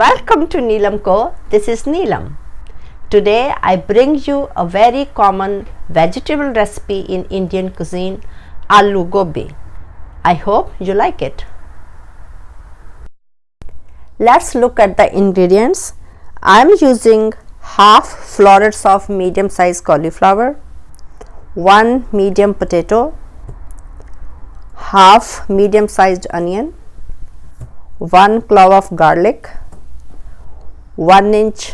Welcome to Neelam Co. This is Neelam. Today I bring you a very common vegetable recipe in Indian cuisine, ALOO GOBHI. I hope you like it. Let's look at the ingredients. I am using half florets of medium sized cauliflower, 1 medium potato, half medium sized onion, 1 clove of garlic, 1 inch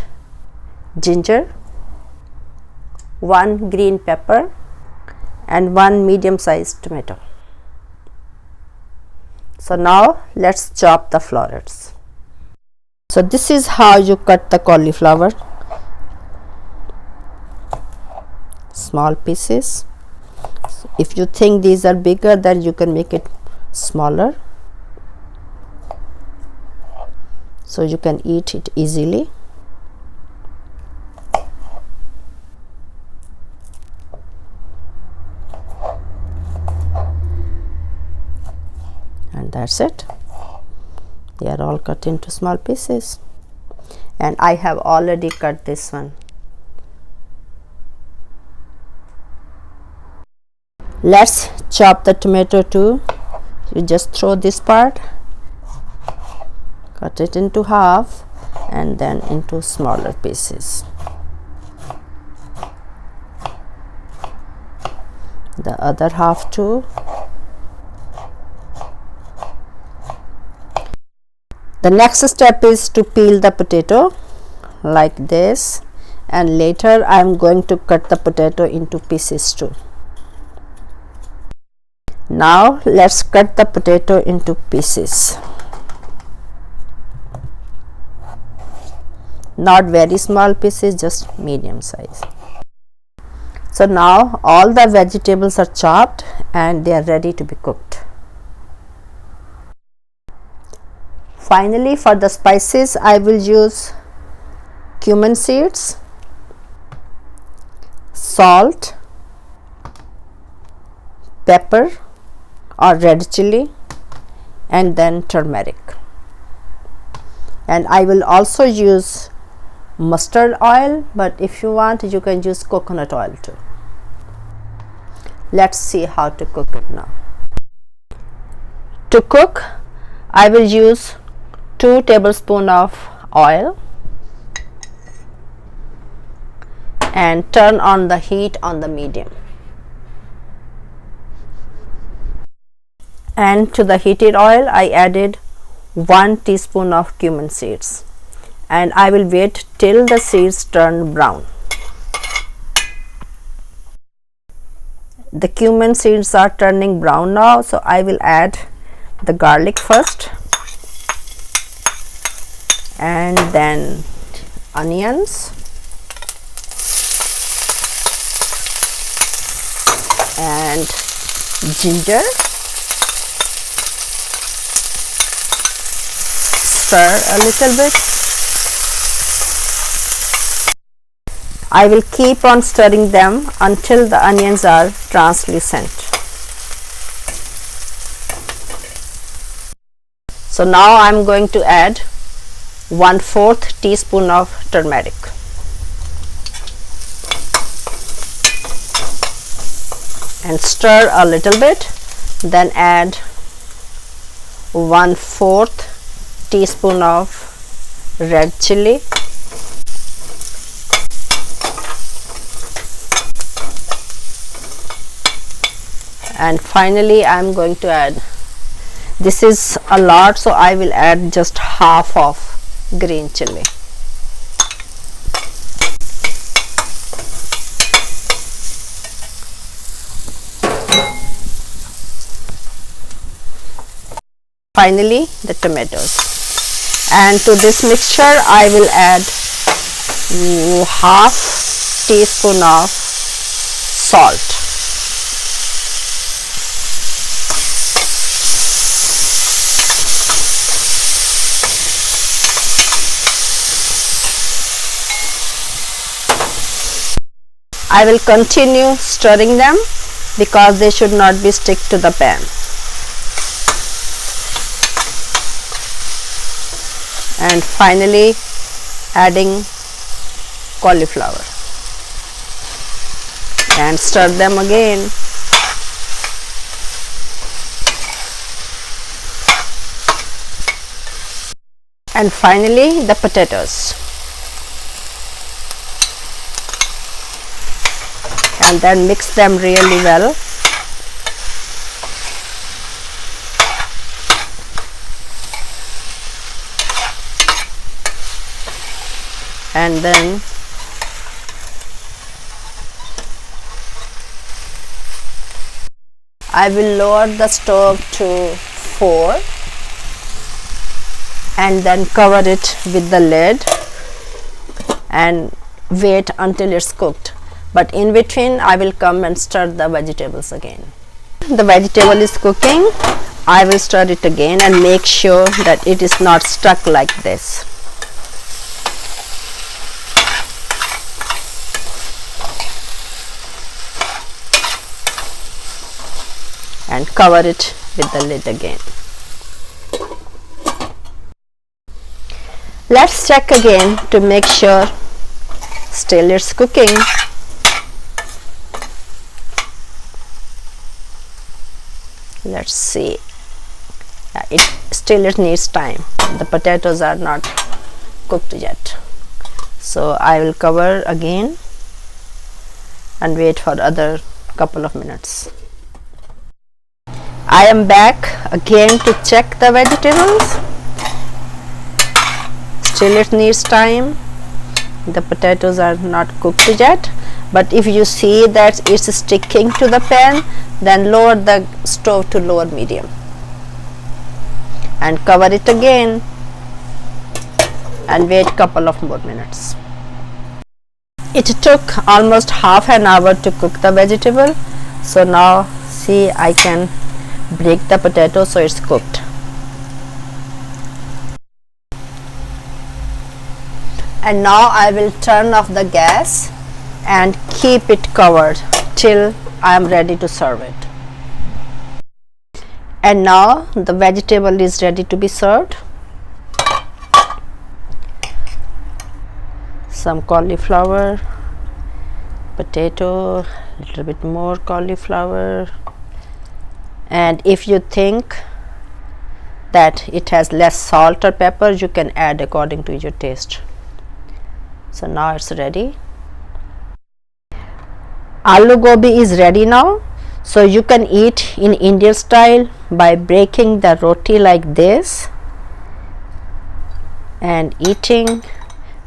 ginger, 1 green pepper and 1 medium sized tomato. So now let's chop the florets. So this is how you cut the cauliflower. Small pieces. So if you think these are bigger, then you can make it smaller, so you can eat it easily. And that's it. They are all cut into small pieces, and I have already cut this one. Let's chop the tomato too. You just throw this part, cut it into half and then into smaller pieces. The other half too. The next step is to peel the potato like this, and later I am going to cut the potato into pieces too. Now let's cut the potato into pieces. Not very small pieces, just medium size. So now all the vegetables are chopped and they are ready to be cooked. Finally, for the spices, I will use cumin seeds, salt, pepper or red chili, and then turmeric. And I will also use mustard oil, but if you want, you can use coconut oil too. Let's see how to cook it now. To cook, I will use 2 tablespoons of oil and turn on the heat on the medium. And to the heated oil, I added 1 teaspoon of cumin seeds, and I will wait till the seeds turn brown. The cumin seeds are turning brown now, so I will add the garlic first and then onions and ginger. Stir a little bit. I will keep on stirring them until the onions are translucent. So now I am going to add 1/4 teaspoon of turmeric. And stir a little bit, then add 1/4 teaspoon of red chili, and finally I am going to add, this is a lot, so I will add just half of green chili. Finally the tomatoes, and to this mixture I will add half teaspoon of salt. I will continue stirring them because they should not be stick to the pan. and finally adding cauliflower and stir them again. And finally the potatoes, and then mix them really well. And then I will lower the stove to 4 and then cover it with the lid and wait until it's cooked. But in between I will come and stir the vegetables again. The vegetable is cooking. I will stir it again and make sure that it is not stuck like this. And cover it with the lid again. Let's check again to make sure still it's cooking. Let's see. It needs time. The potatoes are not cooked yet, so I will cover again and wait for other couple of minutes. I am back again to check the vegetables. Still it needs time. The potatoes are not cooked yet, but if you see that it's sticking to the pan, then lower the stove to lower medium and cover it again and wait couple of more minutes. It took almost half an hour to cook the vegetable, so now see, I can break the potato so it's cooked. And now I will turn off the gas and keep it covered till I am ready to serve it. And now the vegetable is ready to be served. Some cauliflower, potato, little bit more cauliflower, and if you think that it has less salt or pepper, you can add according to your taste. So now it's ready. Aloo gobi is ready now, so you can eat in Indian style by breaking the roti like this and eating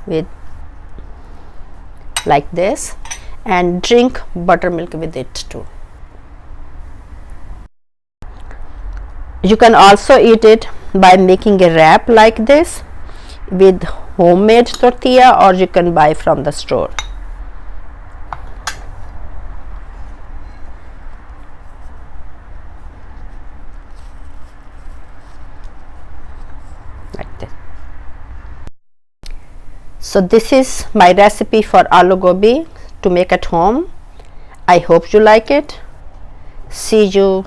with like this, and drink buttermilk with it too. You can also eat it by making a wrap like this with homemade tortilla, or you can buy from the store. Like this. So this is my recipe for aloo gobi to make at home. I hope you like it. See you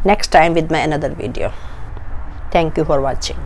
next time with my another video. Thank you for watching.